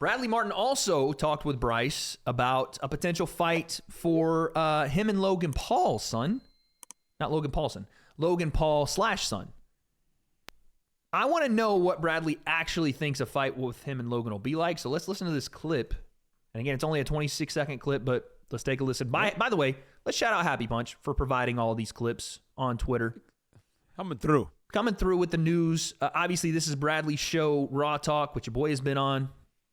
Bradley Martin also talked with Bryce about a potential fight for him and Logan Paul's son. Not Logan Paulson. Logan Paul / son. I want to know what Bradley actually thinks a fight with him and Logan will be like. So let's listen to this clip. And again, it's only a 26-second clip, but let's take a listen. By the way, let's shout out Happy Punch for providing all these clips on Twitter. Coming through with the news. Obviously, this is Bradley's show, Raw Talk, which your boy has been on.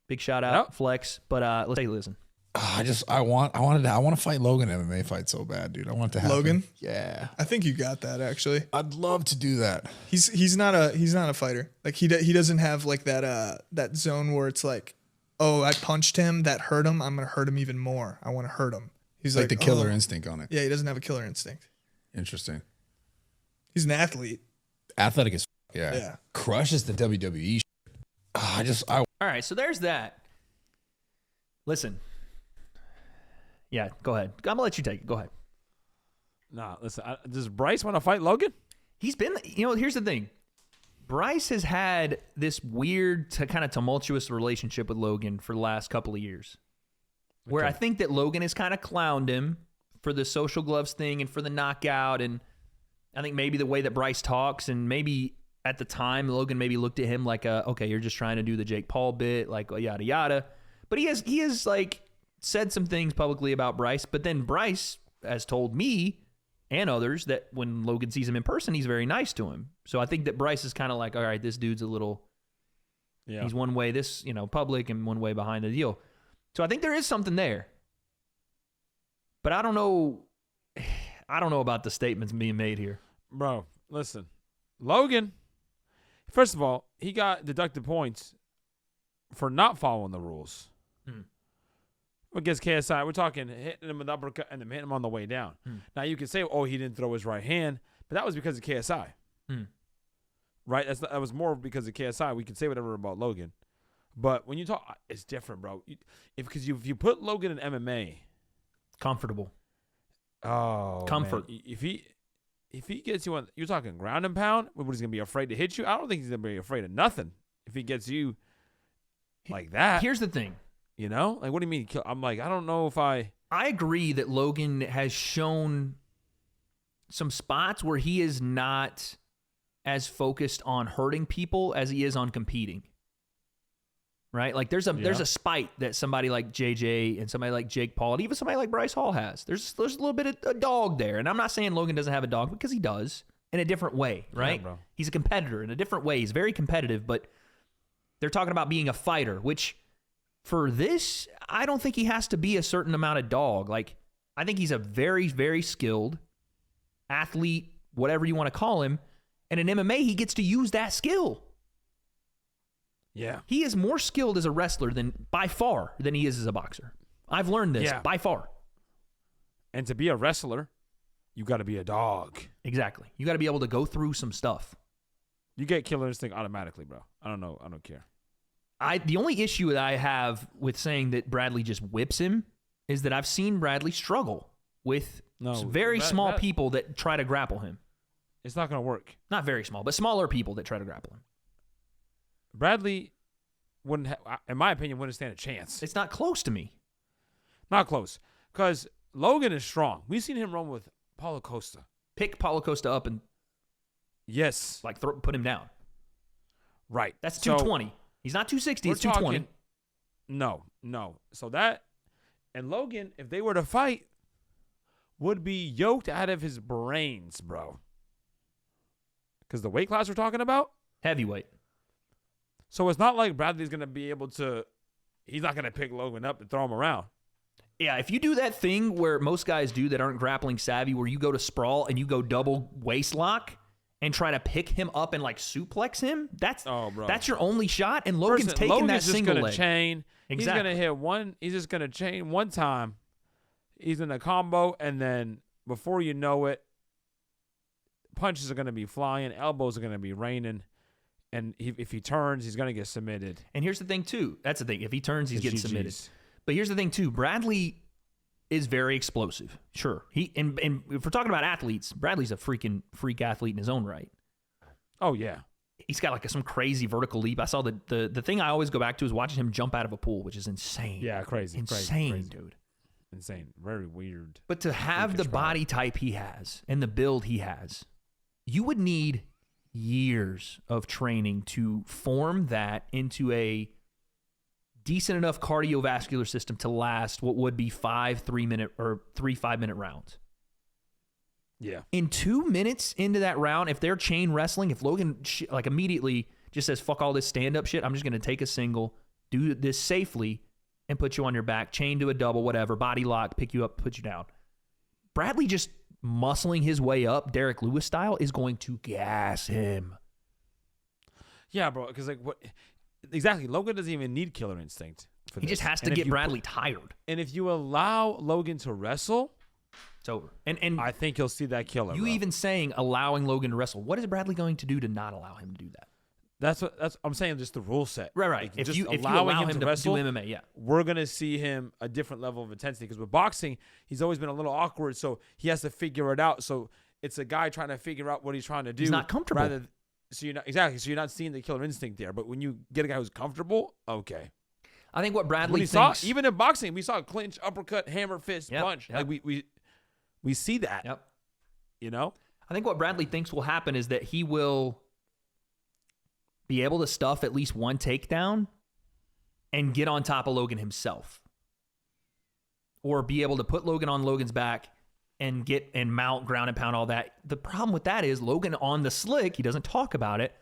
Big shout out, Flex. But let's take a listen. I want to fight Logan MMA fight so bad, dude. I want it to happen. Logan? Yeah. I think you got that actually. I'd love to do that. He's not a fighter. Like he doesn't have like that zone where it's like, oh, I punched him, that hurt him. I'm gonna hurt him even more. I want to hurt him. He's like the killer instinct on it. Yeah, he doesn't have a killer instinct. Interesting. He's an athlete. Athletic as yeah. Crushes the WWE. All right, so there's that. Listen. Yeah, go ahead. I'm gonna let you take it. Go ahead. Nah, listen. Does Bryce want to fight Logan? He's been. Here's the thing. Bryce has had this weird, kind of tumultuous relationship with Logan for the last couple of years, where I think that Logan has kind of clowned him for the social gloves thing and for the knockout, and I think maybe the way that Bryce talks, and maybe at the time Logan maybe looked at him like, okay, you're just trying to do the Jake Paul bit, like yada yada. But he has like said some things publicly about Bryce, but then Bryce has told me and others that when Logan sees him in person, he's very nice to him. So I think that Bryce is kind of like, all right, this dude's a little, he's one way this, public and one way behind the deal. So I think there is something there. But I don't know about the statements being made here. Bro, listen. Logan, first of all, he got deducted points for not following the rules. Against KSI, we're talking hitting him with an uppercut and then hitting him on the way down. Now, you can say, he didn't throw his right hand, but that was because of KSI. Right? That was more because of KSI. We can say whatever about Logan. But when you talk, it's different, bro. If you put Logan in MMA. Comfortable. Oh, comfort. Man. If he gets you on, you're talking ground and pound, what, he's going to be afraid to hit you? I don't think he's going to be afraid of nothing if he gets you like that. Here's the thing. Like, what do you mean? I'm like, I don't know if I agree that Logan has shown some spots where he is not as focused on hurting people as he is on competing. Right? Like there's a spite that somebody like JJ and somebody like Jake Paul and even somebody like Bryce Hall has. There's a little bit of a dog there. And I'm not saying Logan doesn't have a dog because he does in a different way, right? Yeah, he's a competitor in a different way. He's very competitive, but they're talking about being a fighter, which for this, I don't think he has to be a certain amount of dog. Like, I think he's a very, very skilled athlete, whatever you want to call him. And in MMA, he gets to use that skill. Yeah. He is more skilled as a wrestler by far than he is as a boxer. I've learned this by far. And to be a wrestler, you got to be a dog. Exactly. You got to be able to go through some stuff. You get killer instinct automatically, bro. I don't know. I don't care. The only issue that I have with saying that Bradley just whips him is that I've seen Bradley struggle with very small people that try to grapple him. It's not going to work. Not very small, but smaller people that try to grapple him. Bradley wouldn't, in my opinion, wouldn't stand a chance. It's not close to me. Not close. Because Logan is strong. We've seen him run with Paulo Costa. Pick Paulo Costa up and put him down. Right. That's 220. He's not 260, it's 220. No. So that, and Logan, if they were to fight, would be yoked out of his brains, bro. Because the weight class we're talking about? Heavyweight. So it's not like Bradley's going to be able to, he's not going to pick Logan up and throw him around. Yeah, if you do that thing where most guys do that aren't grappling savvy, where you go to sprawl and you go double waist lock and try to pick him up and like suplex him, that's your only shot. And Logan's taking that single leg. Chain. Exactly. He's going to hit one. He's just going to chain one time. He's in a combo, and then before you know it, punches are going to be flying, elbows are going to be raining. And if he turns, he's going to get submitted. And here's the thing, too. That's the thing. If he turns, he's getting submitted. But here's the thing, too. Bradley is very explosive. Sure. And if we're talking about athletes, Bradley's a freaking freak athlete in his own right. Oh, yeah. He's got like some crazy vertical leap. I saw the thing I always go back to is watching him jump out of a pool, which is insane. Yeah, crazy. Insane, dude. Insane. Very weird. But to have the body type he has and the build he has, you would need years of training to form that into a decent enough cardiovascular system to last what would be 5 5-minute rounds. Yeah. In 2 minutes into that round, if they're chain wrestling, if Logan like immediately just says, fuck all this stand-up shit, I'm just going to take a single, do this safely, and put you on your back, chain to a double, whatever, body lock, pick you up, put you down. Bradley just muscling his way up, Derek Lewis style, is going to gas him. Yeah, bro, because like what exactly, Logan doesn't even need killer instinct for He this. just has to get Bradley tired. And if you allow Logan to wrestle, it's over. And I think he'll see that killer. You bro. even saying allowing Logan to wrestle. What is Bradley going to do to not allow him to do that? That's I'm saying, just the rule set. Right. Like, If just you allowing allow him to wrestle, do MMA, yeah. we're gonna see him a different level of intensity. Because with boxing, he's always been a little awkward, so he has to figure it out. So it's a guy trying to figure out what he's trying to do. He's not comfortable. So you're not seeing the killer instinct there. But when you get a guy who's comfortable, okay. I think what Bradley saw, thinks... even in boxing, we saw clinch, uppercut, hammer, fist, punch. Yep. Like we see that. Yep. You know? I think what Bradley thinks will happen is that he will be able to stuff at least one takedown and get on top of Logan himself. Or be able to put Logan on Logan's back and mount, ground and pound, all that. The problem with that is Logan on the slick, he doesn't talk about it,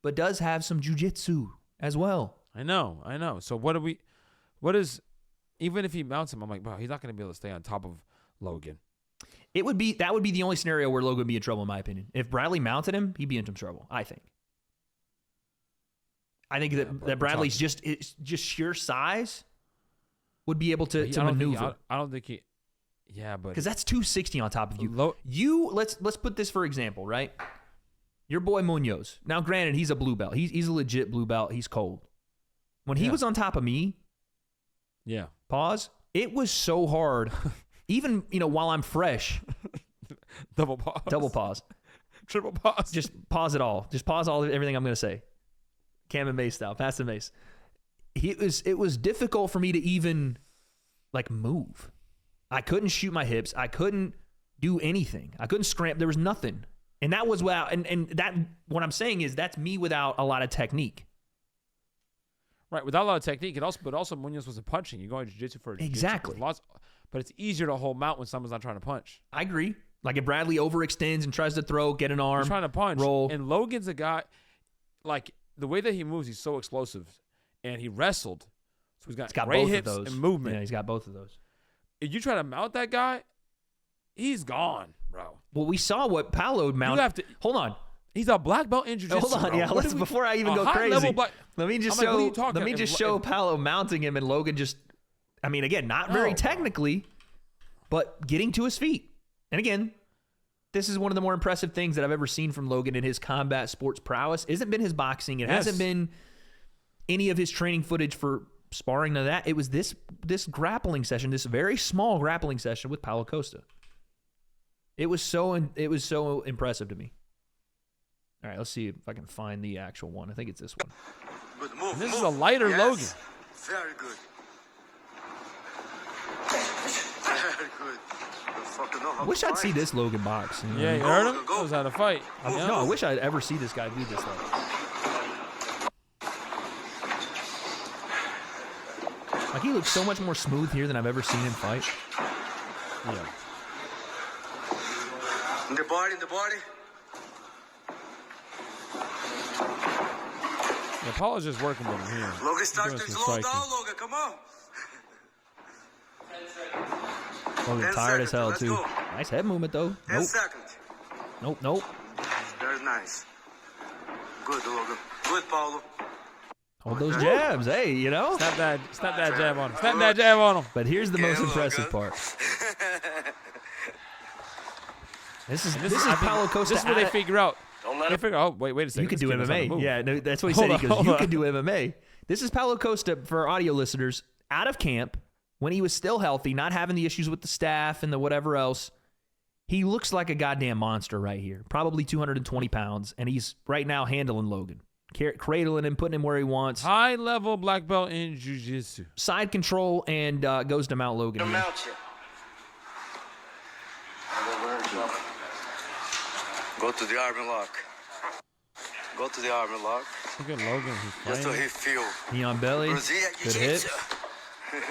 but does have some jiu-jitsu as well. I know. So even if he mounts him, I'm like, bro, he's not going to be able to stay on top of Logan. That would be the only scenario where Logan would be in trouble, in my opinion. If Bradley mounted him, he'd be in some trouble, I think. I think that Bradley's just sheer size would be able to maneuver. I don't think he. Yeah, but because that's 260 on top of you. Let's put this for example, right? Your boy Munoz. Now, granted, he's a blue belt. He's a legit blue belt. He's cold. When he was on top of me, pause. It was so hard. Even while I'm fresh. Double pause. Triple pause. Just pause it all. Just pause everything I'm going to say. Cam and Mace style. Pass and Mace. It was difficult for me to even move. I couldn't shoot my hips. I couldn't do anything. I couldn't scramble. There was nothing. And that was without, and that, what I'm saying is that's me without a lot of technique. Right, without a lot of technique, but also Munoz wasn't punching. You're going jiu-jitsu for jiu-jitsu. Exactly. But it's easier to hold mount when someone's not trying to punch. I agree. Like if Bradley overextends and tries to throw, get an arm, he's trying to punch, roll. And Logan's a guy, the way that he moves, he's so explosive, and he wrestled, so he's got great both hips of those. and movement. Yeah, he's got both of those. If you try to mount that guy, he's gone, bro. Well, we saw what Paolo mounted. Hold on. He's a black belt in jiu-jitsu. Hold on, bro. yeah. Before I even go crazy, let me just show Paolo mounting him, and Logan just. I mean, again, not very technically, but getting to his feet. And again, this is one of the more impressive things that I've ever seen from Logan in his combat sports prowess. It hasn't been his boxing. It hasn't been any of his training footage for sparring. None of that. It was this grappling session, this very small grappling session with Paulo Costa. It was so impressive to me. All right, let's see if I can find the actual one. I think it's this one. Good move. This is a lighter Logan. Very good. Very good. I wish I'd see this Logan box. You know? Yeah, you heard him? Knows how to fight. No, I wish I'd ever see this guy do this. Like he looks so much more smooth here than I've ever seen him fight. Yeah. In the body. Yeah, Paulo's just working with him here. Logan, start to slow down, Logan. Come on. Logan tired as hell, too. Go. Nice head movement, though. 10 seconds. Nope. Very nice. Good, Logan. Good, Paulo. Hold those jabs. Hey, Snap that jab on him. Snap that jab on him. But here's the most impressive part. This is Paulo Costa. This is where they figure out. They figure out, wait a second. You could do MMA. Yeah, no, that's what he said. He goes, you could do MMA. This is Paulo Costa, for our audio listeners, out of camp, when he was still healthy, not having the issues with the staff and the whatever else. He looks like a goddamn monster right here. Probably 220 pounds, and he's right now handling Logan. Cradling him, putting him where he wants. High-level black belt in jiu-jitsu. Side control, and goes to mount Logan. Here. Mount you. Go to the arm and lock. Go to the arm and lock. Look at Logan. He's Just so fighting. he feel. Knee on belly. Brazilian Good jiu-jitsu. hits.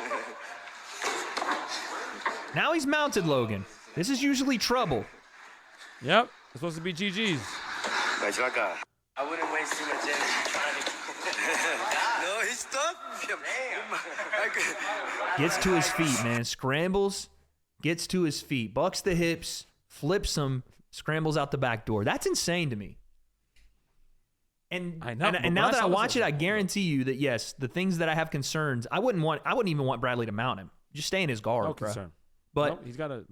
Now he's mounted Logan. This is usually trouble. Yep. It's supposed to be GG's. Vai devagar. I wouldn't waste too much energy trying to. No, he's tough. Gets to his feet, man. Scrambles, gets to his feet. Bucks the hips, flips him, scrambles out the back door. That's insane to me. And I know, and now that I watch it, I guarantee you that yes, the things that I have concerns, I wouldn't even want Bradley to mount him. Just stay in his guard, No bro. concern. But No, he's got to.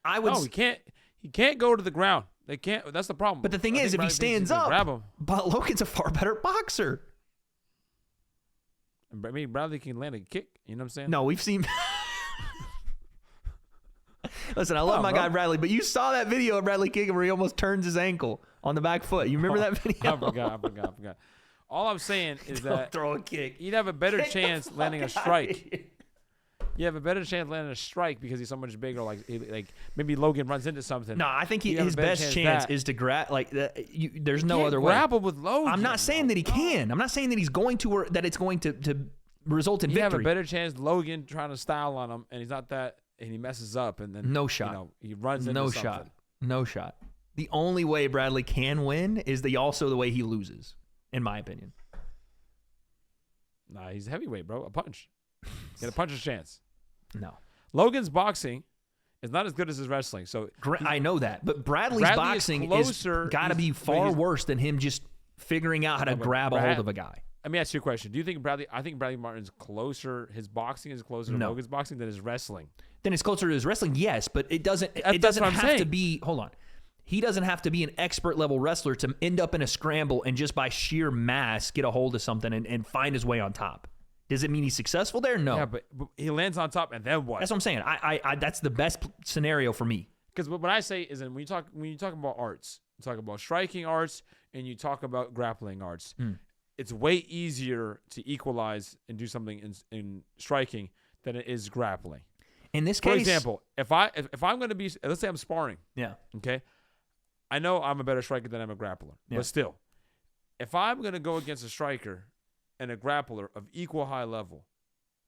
I would. No, he can't. He can't go to the ground. They can't. That's the problem. But the thing I is, think if he Bradley thinks stands he's gonna up, grab him. but Logan's a far better boxer. I mean, Bradley can land a kick. You know what I'm saying? No, we've seen. Listen, I love my guy Bradley, but you saw that video of Bradley kicking where he almost turns his ankle on the back foot. You remember that video? I forgot. All I'm saying is that Throw a kick. he'd have a better Get the chance fuck landing a outta strike. here. You have a better chance landing a strike because he's so much bigger. Like maybe Logan runs into something. No, I think You have a his better best chance that. is to grab. Like, there's no Can't other way. grapple with Logan. I'm not saying that he can. I'm not saying that he's going to, or that it's going to result in You have a victory. better chance Logan trying to style on him, and he's not that, and he messes up, and then No shot. You know, he runs into No something. shot. No shot. The only way Bradley can win is also the way he loses, in my opinion. Nah, he's heavyweight, bro. A punch. Get a puncher's chance. No. Logan's boxing is not as good as his wrestling. So I know that, but Bradley's Bradley is boxing closer. is got to be He's- but far he's- worse than him just figuring out how to but grab a hold of a guy. Let me ask you a question. Do you think Bradley? I think Bradley Martin's closer. His boxing is closer to No. Logan's boxing than his wrestling. Then it's closer to his wrestling, yes, but it doesn't. It That's doesn't what I'm have to saying. be. Hold on, he doesn't have to be an expert level wrestler to end up in a scramble and just by sheer mass get a hold of something and find his way on top. Does it mean he's successful there? No. Yeah, but he lands on top, and then what? That's what I'm saying. I that's the best scenario for me. Because what I say is, when you talk about arts, you talk about striking arts, and you talk about grappling arts. It's way easier to equalize and do something in striking than it is grappling. In this For case, example, if I'm going to be, let's say I'm sparring, yeah, okay, I know I'm a better striker than I'm a grappler, Yeah. but still, if I'm going to go against a striker and a grappler of equal high level,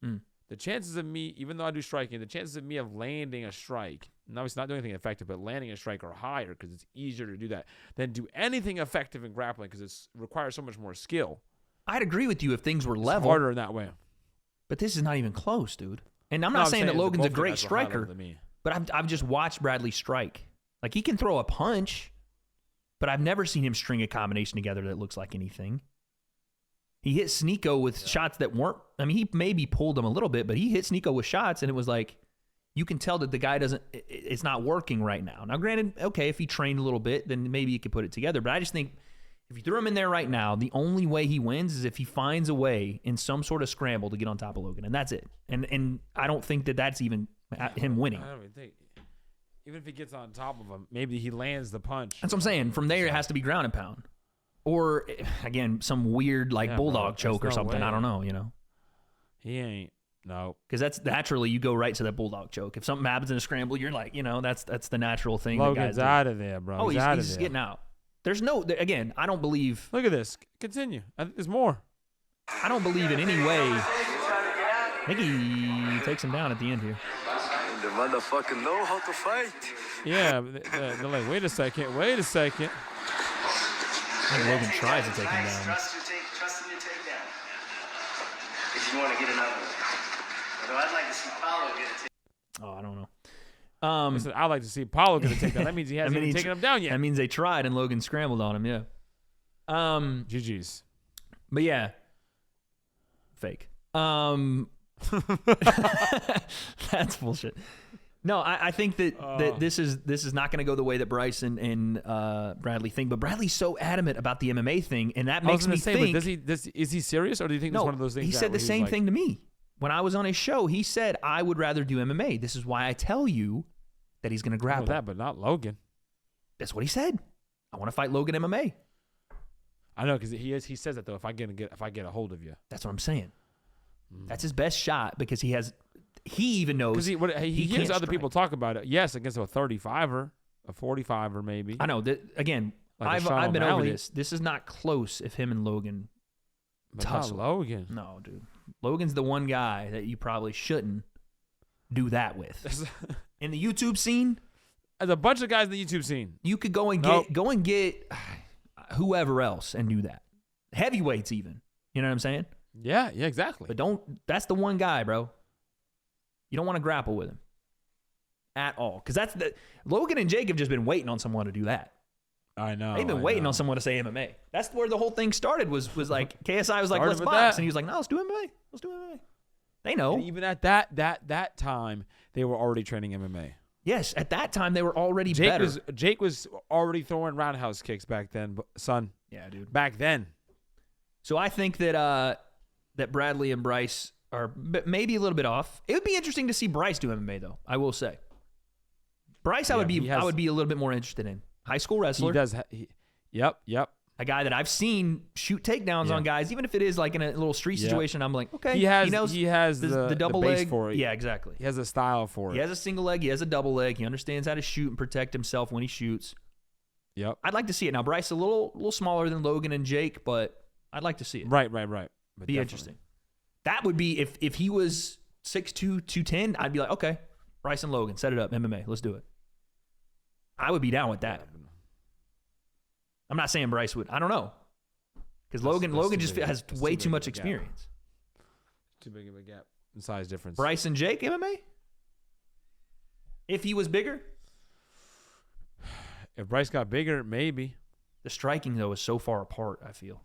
the chances of me, even though I do striking, the chances of me of landing a strike, and obviously not doing anything effective, but landing a strike are higher because it's easier to do that than do anything effective in grappling because it requires so much more skill. I'd agree with you if things were It's level, harder in that way. but this is not even close, dude. And I'm No, not I'm saying that saying Logan's a both great guys are high level striker, than me. but I've just watched Bradley strike. Like, he can throw a punch, but I've never seen him string a combination together that looks like anything. He hit Sneeko with shots that weren't. I mean, he maybe pulled him a little bit, but he hit Sneeko with shots, and it was like, you can tell that the guy doesn't. It's not working right now. Now, granted, okay, if he trained a little bit, then maybe he could put it together. But I just think if you threw him in there right now, the only way he wins is if he finds a way in some sort of scramble to get on top of Logan, and that's it. And I don't think that that's even him winning. I don't even think. Even if he gets on top of him, maybe he lands the punch. That's what I'm saying. From there, it has to be ground and pound. Or, again, some weird, like, Yeah, bulldog bro, choke or there's no something. way. I don't know, you know? He ain't. No. Because that's naturally, you go right to that bulldog choke. If something happens in a scramble, you're like, you know, that's the natural thing. that guys Logan's do. out of there, bro. Oh, he's out of he's there. getting out. There's no, again, I don't believe Look at this. Continue. There's more. in any way. I think he takes him down at the end here. The motherfucker know how to fight. Yeah, but they're like, wait a second. I think Logan tries to take him down. Trust in your takedown. If you want to get another one. Although I'd like to see Paulo get a takedown. Oh, I don't know. Listen, I'd like to see Paulo get a takedown. That means he hasn't even taken him down yet. That means they tried and Logan scrambled on him, yeah. GG's. But yeah, fake. That's bullshit. No, I think that this is not going to go the way that Bryce and Bradley think. But Bradley's so adamant about the MMA thing, and that makes me think. But is he serious, or do you think no, it's one of those things? he said the same like, thing to me when I was on his show. He said I would rather do MMA. This is why I tell you that he's going to I know grapple. that, but not Logan. That's what he said. I want to fight Logan MMA. I know because he says that though. If I get a hold of you, That's what I'm saying. That's his best shot because he even knows because he hears can't other strike. people talk about it. Yes, against a 35er, a 45er maybe. I know that again. Like a I've been Sean over O'Malley. this. This is not close if him and Logan But not tussle. Logan. No, dude. Logan's the one guy that you probably shouldn't do that with. In the YouTube scene, There's a bunch of guys in the YouTube scene. you could go and get whoever else and do that. Heavyweights even. You know what I'm saying? Yeah, exactly. But that's the one guy, bro. You don't want to grapple with him at all. Because Logan and Jake have just been waiting on someone to do that. I know. They've been waiting on someone to say MMA. That's where the whole thing started was like KSI was like, Started let's with box. that. And he was like, no, let's do MMA. Let's do MMA. They know. And even at that time, they were already training MMA. Yes, at that time they were already better. Jake was already throwing roundhouse kicks back then, son. Yeah, dude. Back then. So I think that Bradley and Bryce are maybe a little bit off. It would be interesting to see Bryce do MMA though. I will say. Bryce, I would be a little bit more interested in. High school wrestler. He does. Yep. A guy that I've seen shoot takedowns on guys, even if it is like in a little street situation. I'm like, okay, He has the double base leg for it. Yeah, exactly. He has a style for it. He has a single leg. He has a double leg. He understands how to shoot and protect himself when he shoots. Yep. I'd like to see it. Now, Bryce a little smaller than Logan and Jake, but I'd like to see it. Right. But Be definitely. interesting. That would be if he was 6'2", 210, I'd be like, okay, Bryce and Logan, set it up, MMA, let's do it. I would be down with that. I'm not saying Bryce would. I don't know. Because Logan just has way too much experience. Too big of a gap in size difference. Bryce and Jake, MMA? If he was bigger? If Bryce got bigger, maybe. The striking, though, is so far apart, I feel.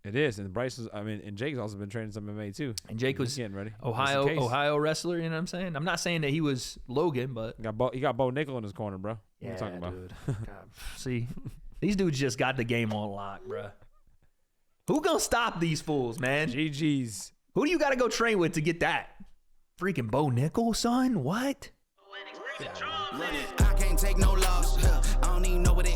It is. And and Jake's also been training some MMA too. And Jake was getting ready. Ohio wrestler, you know what I'm saying? I'm not saying that he was Logan, but... He got Bo Nickel in his corner, bro. What Yeah, are you talking about? dude. God, see, these dudes just got the game on lock, bro. Who gonna stop these fools, man? GG's. Who do you got to go train with to get that? Freaking Bo Nickel, son? What? I can't take no loss. I don't even know what